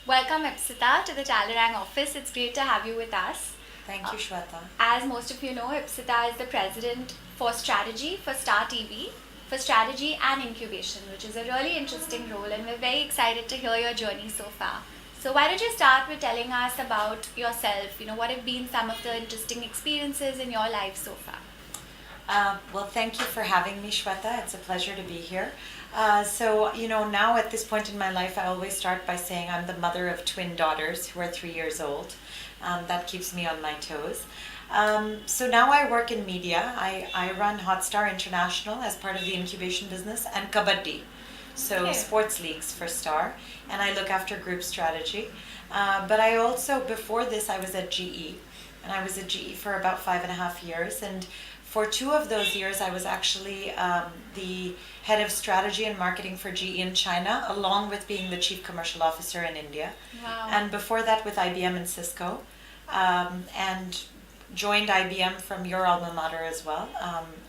Welcome, Ipsita, to the Talerang office. It's great to have you with us. Thank you, Shweta. As most of you know, Ipsita is the president for strategy for Star TV, for strategy and incubation, which is a really interesting role, and we're very excited to hear your journey so far. So, why don't you start with telling us about yourself? What have been some of the interesting experiences in your life so far? Well, thank you for having me, Shweta. It's a pleasure to be here. Now at this point in my life, I always start by saying I'm the mother of twin daughters who are 3 years old. That keeps me on my toes. So now I work in media. I run Hotstar International as part of the incubation business and Kabaddi, so Okay. sports leagues for Star, and I look after group strategy. But I also, before this, I was at GE, and I was at GE for about 5.5 years. And for 2 of those years, I was actually the head of strategy and marketing for GE in China, along with being the chief commercial officer in India. Wow. And before that, with IBM and Cisco, and joined IBM from your alma mater as well,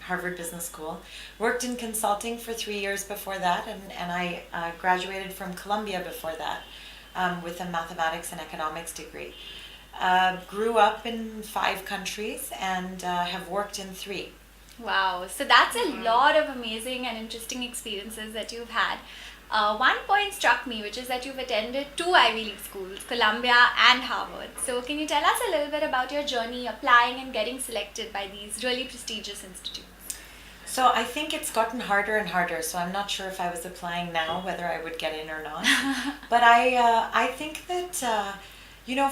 Harvard Business School. Worked in consulting for 3 years before that, and I graduated from Columbia before that with a mathematics and economics degree. Grew up in 5 countries and have worked in 3. Wow, so that's a lot of amazing and interesting experiences that you've had. One point struck me, which is that you've attended 2 Ivy League schools, Columbia and Harvard. So, can you tell us a little bit about your journey applying and getting selected by these really prestigious institutes? So I think it's gotten harder and harder. So I'm not sure if I was applying now whether I would get in or not. But I think that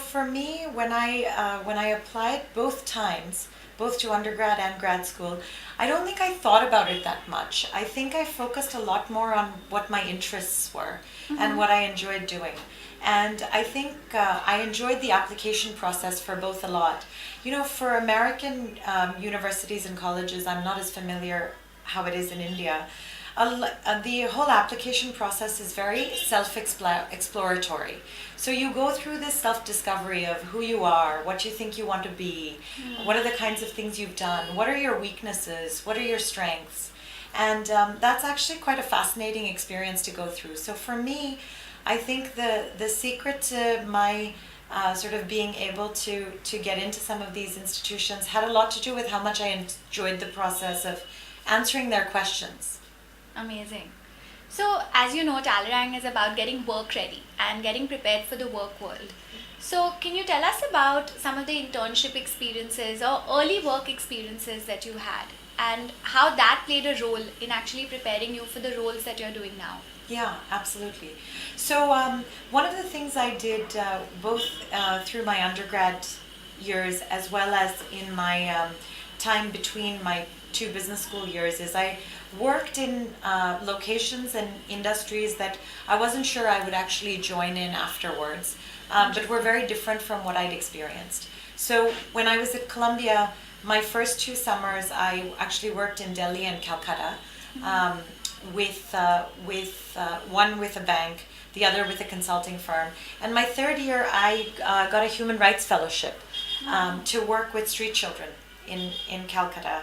for me, when I applied both times, both to undergrad and grad school, I don't think I thought about it that much. I think I focused a lot more on what my interests were and what I enjoyed doing. And I think I enjoyed the application process for both a lot. For American universities and colleges, I'm not as familiar how it is in India. The whole application process is very self-exploratory. So you go through this self-discovery of who you are, what you think you want to be, what are the kinds of things you've done, what are your weaknesses, what are your strengths. And that's actually quite a fascinating experience to go through. So for me, I think the secret to my sort of being able to get into some of these institutions had a lot to do with how much I enjoyed the process of answering their questions. Amazing. So, as you know, Talerang is about getting work ready and getting prepared for the work world. So, can you tell us about some of the internship experiences or early work experiences that you had and how that played a role in actually preparing you for the roles that you're doing now? Yeah, absolutely. So one of the things I did both through my undergrad years as well as in my time between my 2 business school years is I worked in locations and industries that I wasn't sure I would actually join in afterwards, but were very different from what I'd experienced. So when I was at Columbia, my first 2 summers, I actually worked in Delhi and Calcutta, with one with a bank, the other with a consulting firm. And my 3rd year, I got a human rights fellowship to work with street children in Calcutta,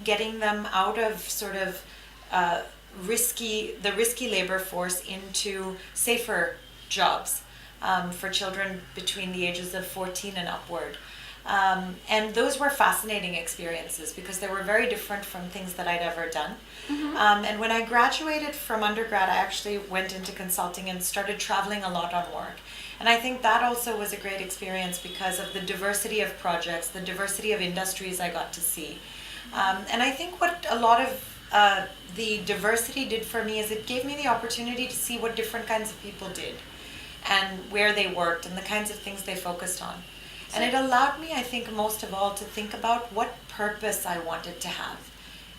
getting them out of sort of the risky labor force into safer jobs for children between the ages of 14 and upward. And those were fascinating experiences because they were very different from things that I'd ever done. And when I graduated from undergrad, I actually went into consulting and started traveling a lot on work. And I think that also was a great experience because of the diversity of projects, the diversity of industries I got to see. And I think what a lot of the diversity did for me is it gave me the opportunity to see what different kinds of people did and where they worked and the kinds of things they focused on. And it allowed me, I think, most of all, to think about what purpose I wanted to have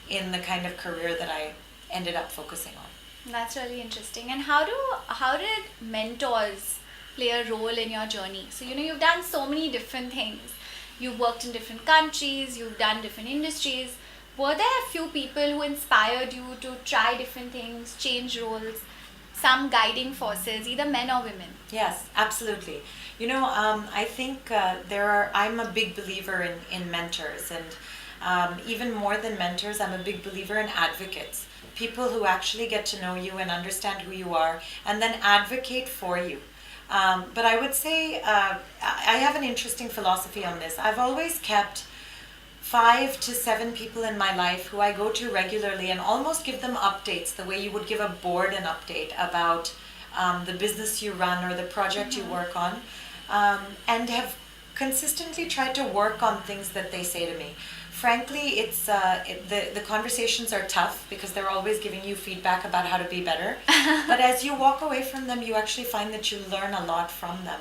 in the kind of career that I ended up focusing on. That's really interesting. And how did mentors play a role in your journey? So, you've done so many different things. You've worked in different countries, you've done different industries. Were there a few people who inspired you to try different things, change roles, some guiding forces, either men or women? Yes, absolutely. I think I'm a big believer in mentors, and even more than mentors, I'm a big believer in advocates. People who actually get to know you and understand who you are and then advocate for you. But I would say I have an interesting philosophy on this. I've always kept 5 to 7 people in my life who I go to regularly and almost give them updates the way you would give a board an update about the business you run or the project you work on, and have consistently tried to work on things that they say to me. Frankly, the conversations are tough because they're always giving you feedback about how to be better. But as you walk away from them, you actually find that you learn a lot from them.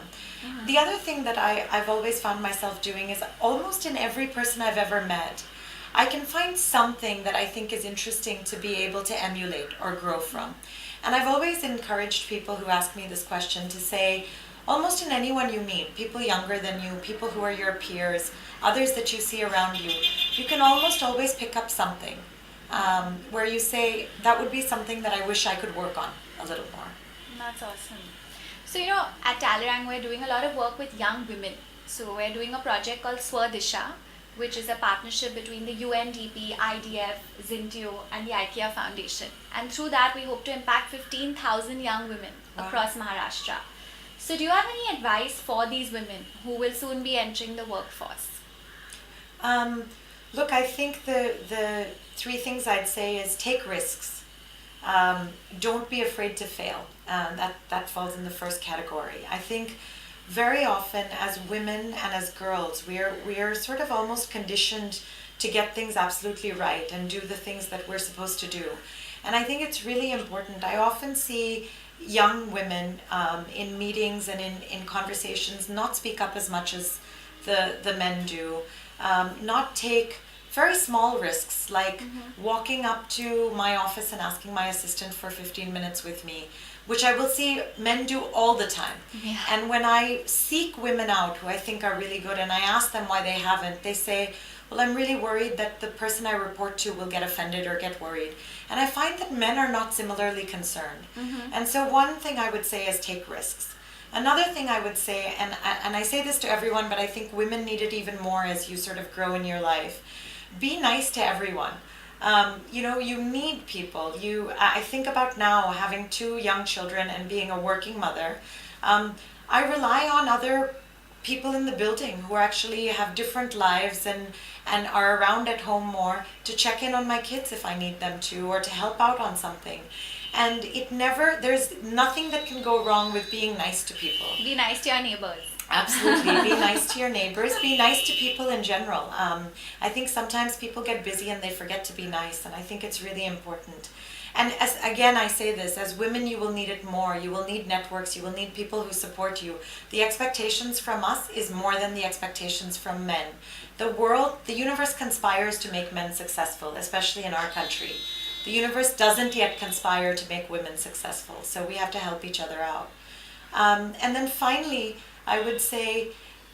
The other thing that I've always found myself doing is almost in every person I've ever met, I can find something that I think is interesting to be able to emulate or grow from. And I've always encouraged people who ask me this question to say, almost in anyone you meet, people younger than you, people who are your peers, others that you see around you, you can almost always pick up something where you say, that would be something that I wish I could work on a little more. That's awesome. So, at Talerang, we're doing a lot of work with young women. So, we're doing a project called Swadisha, which is a partnership between the UNDP, IDF, Zintio, and the IKEA Foundation. And through that, we hope to impact 15,000 young women across Maharashtra. So, do you have any advice for these women who will soon be entering the workforce? Look, I think the 3 things I'd say is take risks. Don't be afraid to fail. That falls in the first category. I think very often as women and as girls, we are sort of almost conditioned to get things absolutely right and do the things that we're supposed to do. And I think it's really important. I often see young women in meetings and in conversations not speak up as much as the men do, not take very small risks like walking up to my office and asking my assistant for 15 minutes with me, which I will see men do all the time. Yeah. And when I seek women out who I think are really good and I ask them why they haven't, they say, well, I'm really worried that the person I report to will get offended or get worried. And I find that men are not similarly concerned. And so one thing I would say is take risks. Another thing I would say, and I say this to everyone, but I think women need it even more as you sort of grow in your life, be nice to everyone. You need people. I think about now having 2 young children and being a working mother. I rely on other people in the building who actually have different lives and are around at home more to check in on my kids if I need them to, or to help out on something. And there's nothing that can go wrong with being nice to people. Be nice to your neighbors. Absolutely. Be nice to your neighbors. Be nice to people in general. I think sometimes people get busy and they forget to be nice, and I think it's really important. And again, I say this, as women, you will need it more. You will need networks. You will need people who support you. The expectations from us is more than the expectations from men. The universe conspires to make men successful, especially in our country. The universe doesn't yet conspire to make women successful, so we have to help each other out. And then finally, I would say,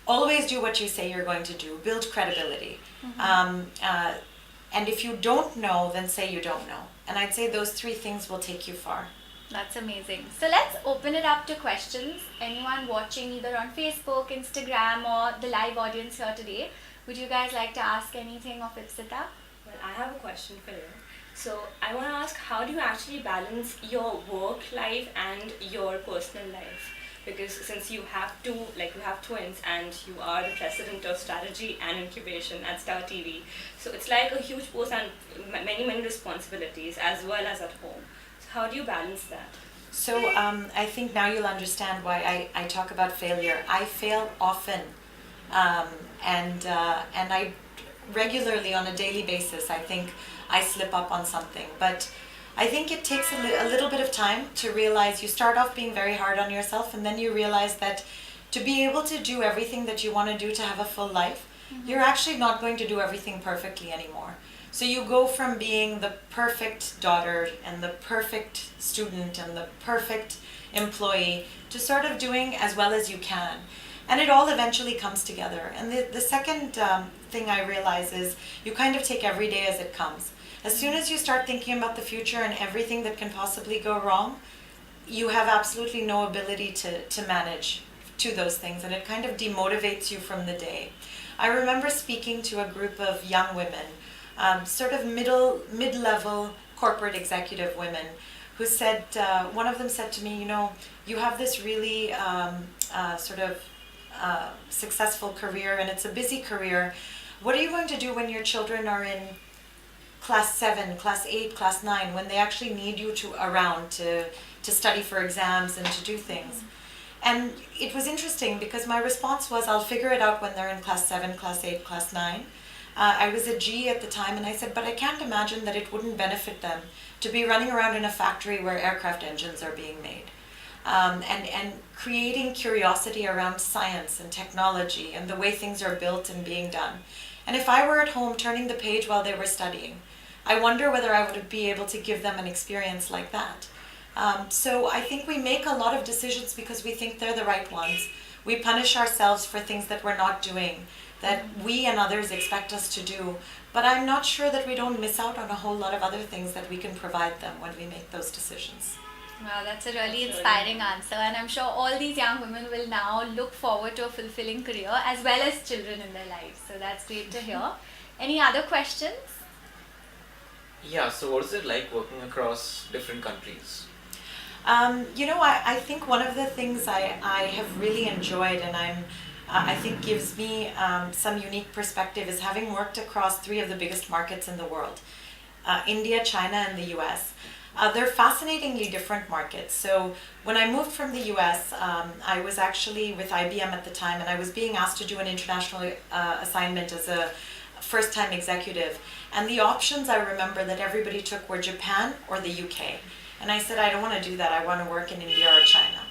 always do what you say you're going to do. Build credibility. And if you don't know, then say you don't know. And I'd say those 3 things will take you far. That's amazing. So let's open it up to questions. Anyone watching either on Facebook, Instagram, or the live audience here today, would you guys like to ask anything of Ipsita? Well, I have a question for you. So I want to ask, how do you actually balance your work life and your personal life? Because since you have twins and you are the president of strategy and incubation at Star TV, so it's like a huge post and many responsibilities as well as at home. So how do you balance that? So I think now you'll understand why I talk about failure. I fail often, and I regularly on a daily basis. I think I slip up on something, but I think it takes a little bit of time to realize. You start off being very hard on yourself, and then you realize that to be able to do everything that you want to do to have a full life, you're actually not going to do everything perfectly anymore. So you go from being the perfect daughter and the perfect student and the perfect employee to sort of doing as well as you can. And it all eventually comes together. And the second thing I realize is you kind of take every day as it comes. As soon as you start thinking about the future and everything that can possibly go wrong, you have absolutely no ability to manage to those things, and it kind of demotivates you from the day. I remember speaking to a group of young women, sort of mid-level corporate executive women, who said, one of them said to me, you have this really sort of successful career, and it's a busy career. What are you going to do when your children are in class 7, class 8, class 9, when they actually need you around to study for exams and to do things? And it was interesting because my response was, I'll figure it out when they're in class 7, class 8, class 9. I was a G at the time, and I said, but I can't imagine that it wouldn't benefit them to be running around in a factory where aircraft engines are being made. And creating curiosity around science and technology and the way things are built and being done. And if I were at home turning the page while they were studying, I wonder whether I would be able to give them an experience like that. So I think we make a lot of decisions because we think they're the right ones. We punish ourselves for things that we're not doing, that we and others expect us to do. But I'm not sure that we don't miss out on a whole lot of other things that we can provide them when we make those decisions. Wow, that's a really inspiring answer, and I'm sure all these young women will now look forward to a fulfilling career as well as children in their lives. So that's great to hear. Any other questions? Yeah, so what is it like working across different countries? I think one of the things I have really enjoyed, and I think gives me some unique perspective, is having worked across 3 of the biggest markets in the world, India, China, and the US. They're fascinatingly different markets. So when I moved from the US, I was actually with IBM at the time, and I was being asked to do an international assignment as a first-time executive. And the options I remember that everybody took were Japan or the UK. And I said, I don't want to do that. I want to work in India or China.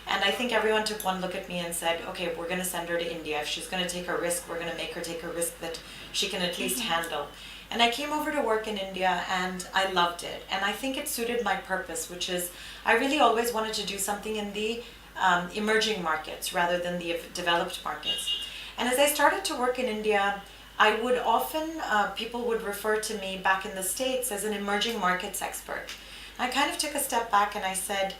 And I think everyone took one look at me and said, okay, we're going to send her to India. If she's going to take a risk, we're going to make her take a risk that she can at least handle. And I came over to work in India, and I loved it. And I think it suited my purpose, which is I really always wanted to do something in the emerging markets rather than the developed markets. And as I started to work in India, I would often, people would refer to me back in the States as an emerging markets expert. I kind of took a step back and I said,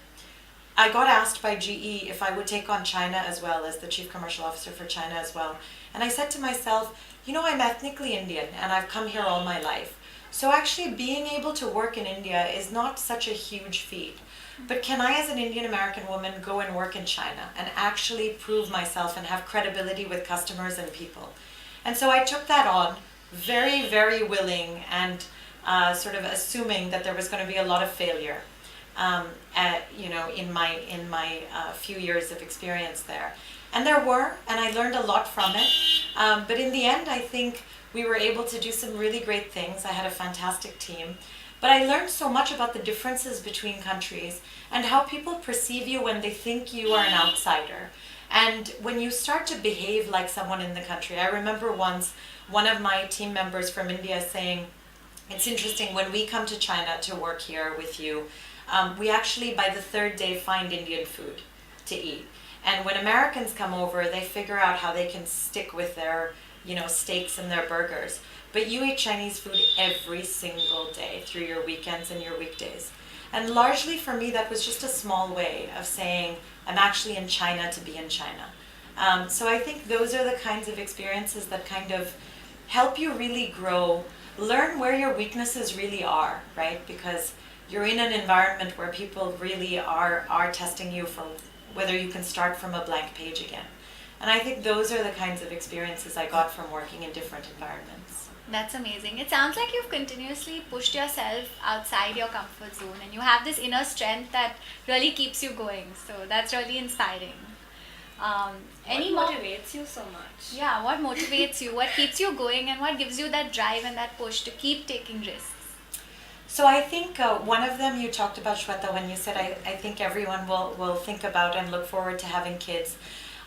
I got asked by GE if I would take on China as well, as the Chief Commercial Officer for China as well. And I said to myself, I'm ethnically Indian and I've come here all my life. So actually being able to work in India is not such a huge feat. But can I, as an Indian American woman, go and work in China and actually prove myself and have credibility with customers and people? And so I took that on, very, very willing, and sort of assuming that there was going to be a lot of failure, in my few years of experience there. And there were, and I learned a lot from it. But in the end, I think we were able to do some really great things. I had a fantastic team. But I learned so much about the differences between countries and how people perceive you when they think you are an outsider. And when you start to behave like someone in the country, I remember once one of my team members from India saying, it's interesting, when we come to China to work here with you, we actually by the 3rd day find Indian food to eat. And when Americans come over, they figure out how they can stick with their, steaks and their burgers. But you eat Chinese food every single day through your weekends and your weekdays. And largely for me, that was just a small way of saying, I'm actually in China to be in China. So I think those are the kinds of experiences that kind of help you really grow, learn where your weaknesses really are, right? Because you're in an environment where people really are testing you for whether you can start from a blank page again. And I think those are the kinds of experiences I got from working in different environments. That's amazing. It sounds like you've continuously pushed yourself outside your comfort zone, and you have this inner strength that really keeps you going. So that's really inspiring. What motivates you so much? Yeah, what motivates you? What keeps you going, and what gives you that drive and that push to keep taking risks? So I think one of them you talked about, Shweta, when you said I think everyone will think about and look forward to having kids.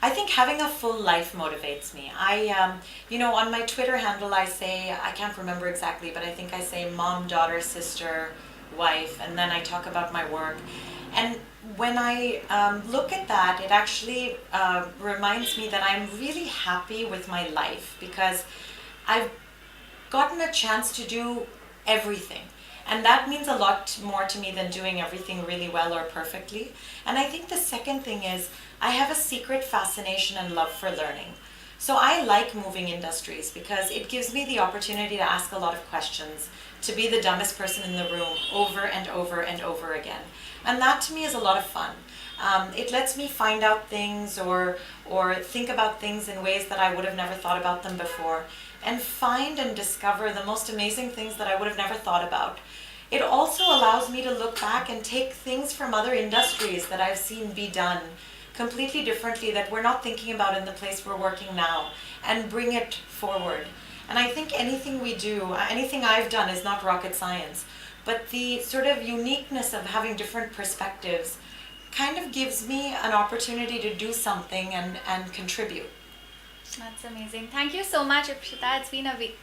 I think having a full life motivates me. On my Twitter handle I say, I can't remember exactly, but I think I say mom, daughter, sister, wife, and then I talk about my work. And when I look at that, it actually reminds me that I'm really happy with my life because I've gotten a chance to do everything. And that means a lot more to me than doing everything really well or perfectly. And I think the second thing is I have a secret fascination and love for learning. So I like moving industries because it gives me the opportunity to ask a lot of questions, to be the dumbest person in the room over and over and over again. And that to me is a lot of fun. It lets me find out things or think about things in ways that I would have never thought about them before, and find and discover the most amazing things that I would have never thought about. It also allows me to look back and take things from other industries that I've seen be done completely differently that we're not thinking about in the place we're working now, and bring it forward. And I think anything we do, anything I've done is not rocket science, but the sort of uniqueness of having different perspectives kind of gives me an opportunity to do something and contribute. That's amazing. Thank you so much, Ipsita.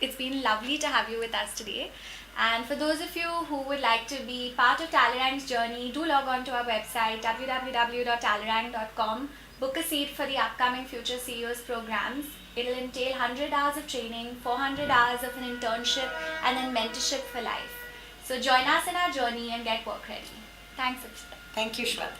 It's been lovely to have you with us today. And for those of you who would like to be part of Talerang's journey, do log on to our website www.talerang.com. Book a seat for the upcoming Future CEOs programs. It'll entail 100 hours of training, 400 hours of an internship, and then mentorship for life. So join us in our journey and get work ready. Thanks, Ipsita. Thank you, Shweta.